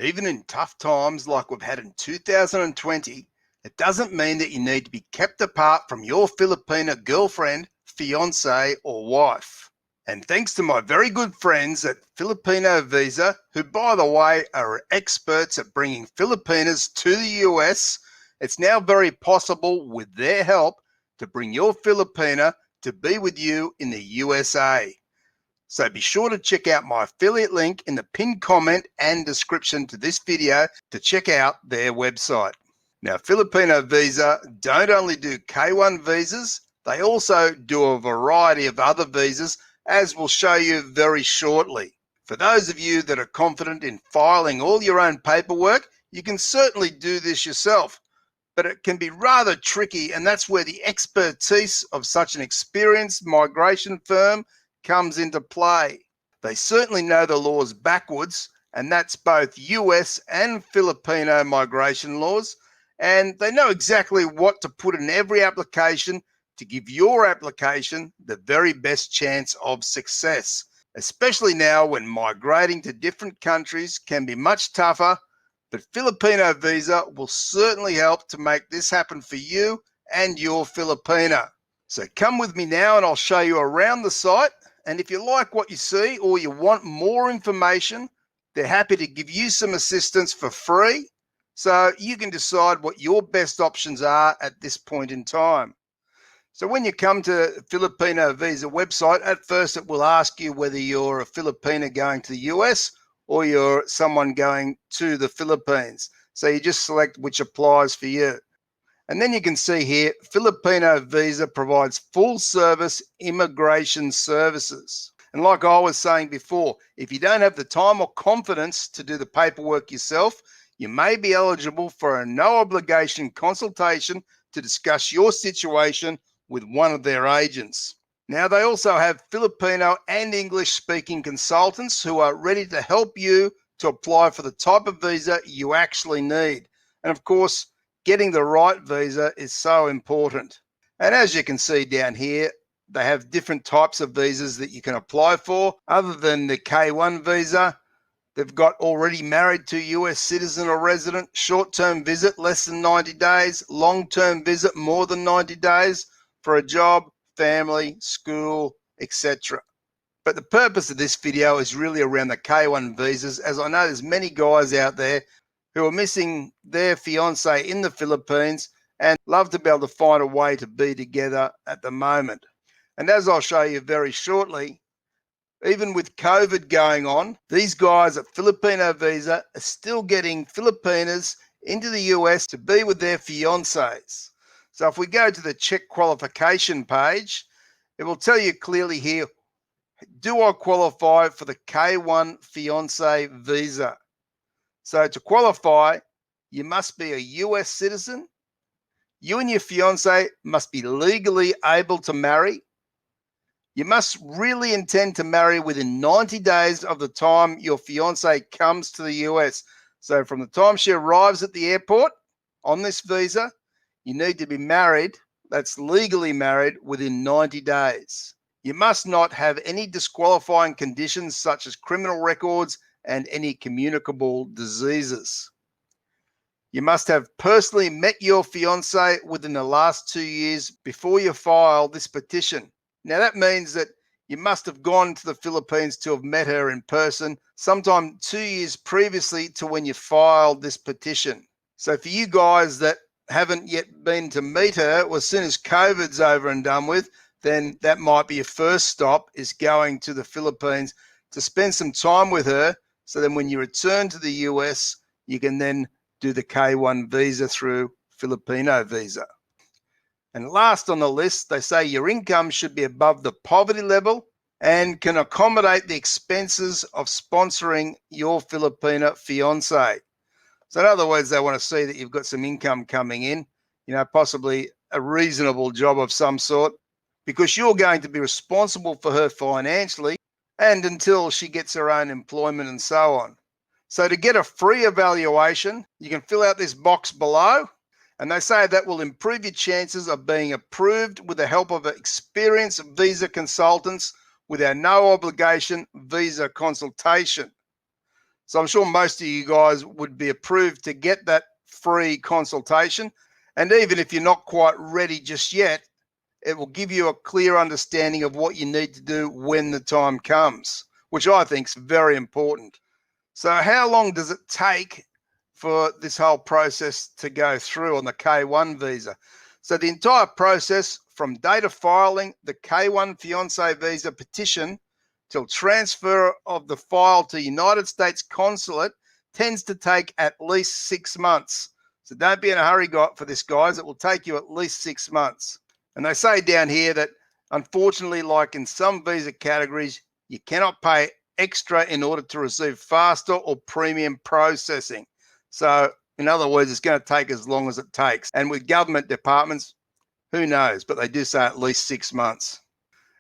Even in tough times like we've had in 2020, it doesn't mean that you need to be kept apart from your Filipina girlfriend, fiancé, or wife. And thanks to my very good friends at Filipino Visa, who by the way are experts at bringing Filipinas to the US, it's now very possible with their help to bring your Filipina to be with you in the USA. So be sure to check out my affiliate link in the pinned comment and description to this video to check out their website. Now, Filipino Visa don't only do K1 visas, they also do a variety of other visas, as we'll show you very shortly. For those of you that are confident in filing all your own paperwork, you can certainly do this yourself, but it can be rather tricky, and that's where the expertise of such an experienced migration firm comes into play. They certainly know the laws backwards, and that's both US and Filipino migration laws, and they know exactly what to put in every application to give your application the very best chance of success, especially now when migrating to different countries can be much tougher. But Filipino Visa will certainly help to make this happen for you and your Filipina. So come with me now and I'll show you around the site. And if you like what you see or you want more information, they're happy to give you some assistance for free, so you can decide what your best options are at this point in time. So when you come to Filipino Visa website, at first it will ask you whether you're a Filipina going to the US or you're someone going to the Philippines. So you just select which applies for you. And then you can see here, Filipino Visa provides full service immigration services. And like I was saying before, if you don't have the time or confidence to do the paperwork yourself, you may be eligible for a no obligation consultation to discuss your situation with one of their agents. Now, they also have Filipino and English speaking consultants who are ready to help you to apply for the type of visa you actually need. And of course, getting the right visa is so important. And as you can see down here, they have different types of visas that you can apply for. Other than the K1 visa, they've got already married to US citizen or resident, short-term visit less than 90 days, long-term visit more than 90 days for a job, family, school, etc. But the purpose of this video is really around the K1 visas, as I know there's many guys out there who are missing their fiancé in the Philippines and love to be able to find a way to be together at the moment. And as I'll show you very shortly, even with COVID going on, these guys at Filipino Visa are still getting Filipinas into the US to be with their fiancés. So if we go to the check qualification page, it will tell you clearly here, do I qualify for the K1 fiancé visa? So to qualify, you must be a US citizen. You and your fiancé must be legally able to marry. You must really intend to marry within 90 days of the time your fiancé comes to the US. So from the time she arrives at the airport on this visa, you need to be married, that's legally married, within 90 days. You must not have any disqualifying conditions such as criminal records and any communicable diseases. You must have personally met your fiancé within the last 2 years before you file this petition. Now that means that you must have gone to the Philippines to have met her in person sometime 2 years previously to when you filed this petition. So for you guys that haven't yet been to meet her, well, as soon as COVID's over and done with, then that might be your first stop, is going to the Philippines to spend some time with her. So then when you return to the US, you can then do the K1 visa through Filipino Visa. And last on the list, they say your income should be above the poverty level and can accommodate the expenses of sponsoring your Filipina fiancé. So in other words, they want to see that you've got some income coming in, possibly a reasonable job of some sort, because you're going to be responsible for her financially and until she gets her own employment and so on. So to get a free evaluation, you can fill out this box below, and they say that will improve your chances of being approved with the help of experienced visa consultants with our no obligation visa consultation. So I'm sure most of you guys would be approved to get that free consultation. And even if you're not quite ready just yet, it will give you a clear understanding of what you need to do when the time comes, which I think is very important. So how long does it take for this whole process to go through on the K1 visa? So the entire process from date of filing the K1 Fiancé visa petition till transfer of the file to United States Consulate tends to take at least 6 months. So don't be in a hurry for this, guys. It will take you at least 6 months. And they say down here that, unfortunately, like in some visa categories, you cannot pay extra in order to receive faster or premium processing. So in other words, it's going to take as long as it takes. And with government departments, who knows, but they do say at least 6 months.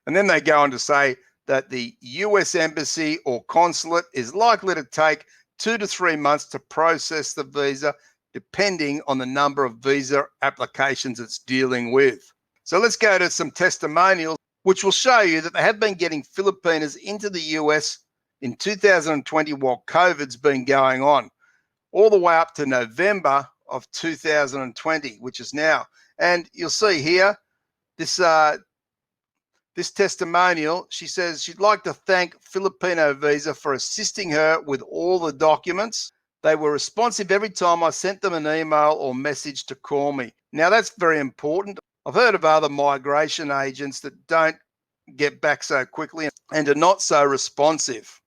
And then they go on to say that the US embassy or consulate is likely to take 2 to 3 months to process the visa, depending on the number of visa applications it's dealing with. So let's go to some testimonials, which will show you that they have been getting Filipinas into the US in 2020 while COVID's been going on, all the way up to November of 2020, which is now. And you'll see here, this testimonial, she says she'd like to thank Filipino Visa for assisting her with all the documents. They were responsive every time I sent them an email or message to call me. Now, that's very important. I've heard of other migration agents that don't get back so quickly and are not so responsive.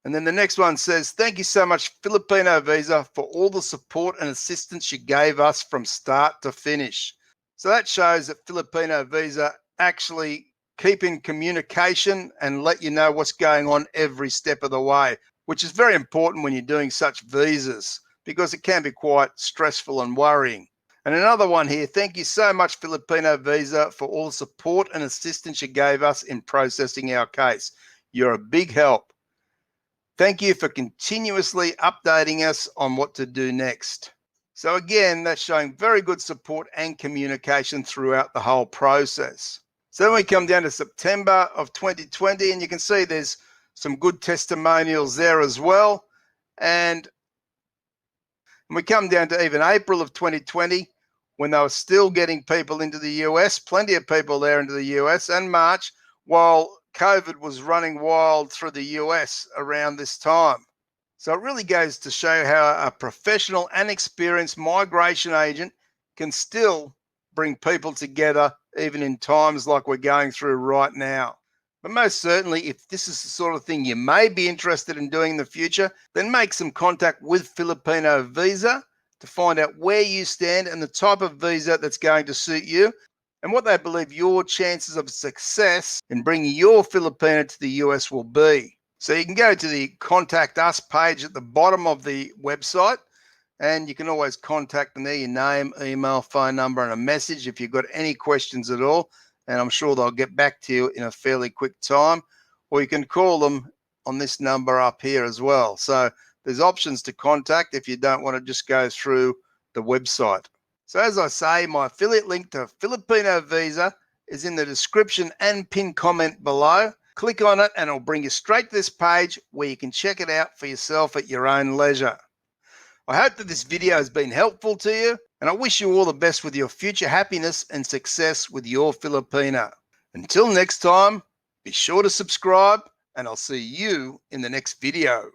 And then the next one says, thank you so much, Filipino Visa, for all the support and assistance you gave us from start to finish. So that shows that Filipino Visa actually keep in communication and let you know what's going on every step of the way, which is very important when you're doing such visas because it can be quite stressful and worrying. And another one here, thank you so much, Filipino Visa, for all the support and assistance you gave us in processing our case. You're a big help. Thank you for continuously updating us on what to do next. So again, that's showing very good support and communication throughout the whole process. So then we come down to September of 2020, and you can see there's some good testimonials there as well. And we come down to even April of 2020, when they were still getting people into the US, plenty of people there into the US, and March, while COVID was running wild through the US around this time. So it really goes to show how a professional and experienced migration agent can still bring people together even in times like we're going through right now. But most certainly, if this is the sort of thing you may be interested in doing in the future, then make some contact with Filipino Visa to find out where you stand and the type of visa that's going to suit you and what they believe your chances of success in bringing your Filipina to the US will be. So you can go to the Contact Us page at the bottom of the website, and you can always contact them there, your name, email, phone number, and a message if you've got any questions at all. And I'm sure they'll get back to you in a fairly quick time. Or you can call them on this number up here as well. So there's options to contact if you don't want to just go through the website. So as I say, my affiliate link to Filipino Visa is in the description and pinned comment below. Click on it and it'll bring you straight to this page where you can check it out for yourself at your own leisure. I hope that this video has been helpful to you, and I wish you all the best with your future happiness and success with your Filipina. Until next time, be sure to subscribe, and I'll see you in the next video.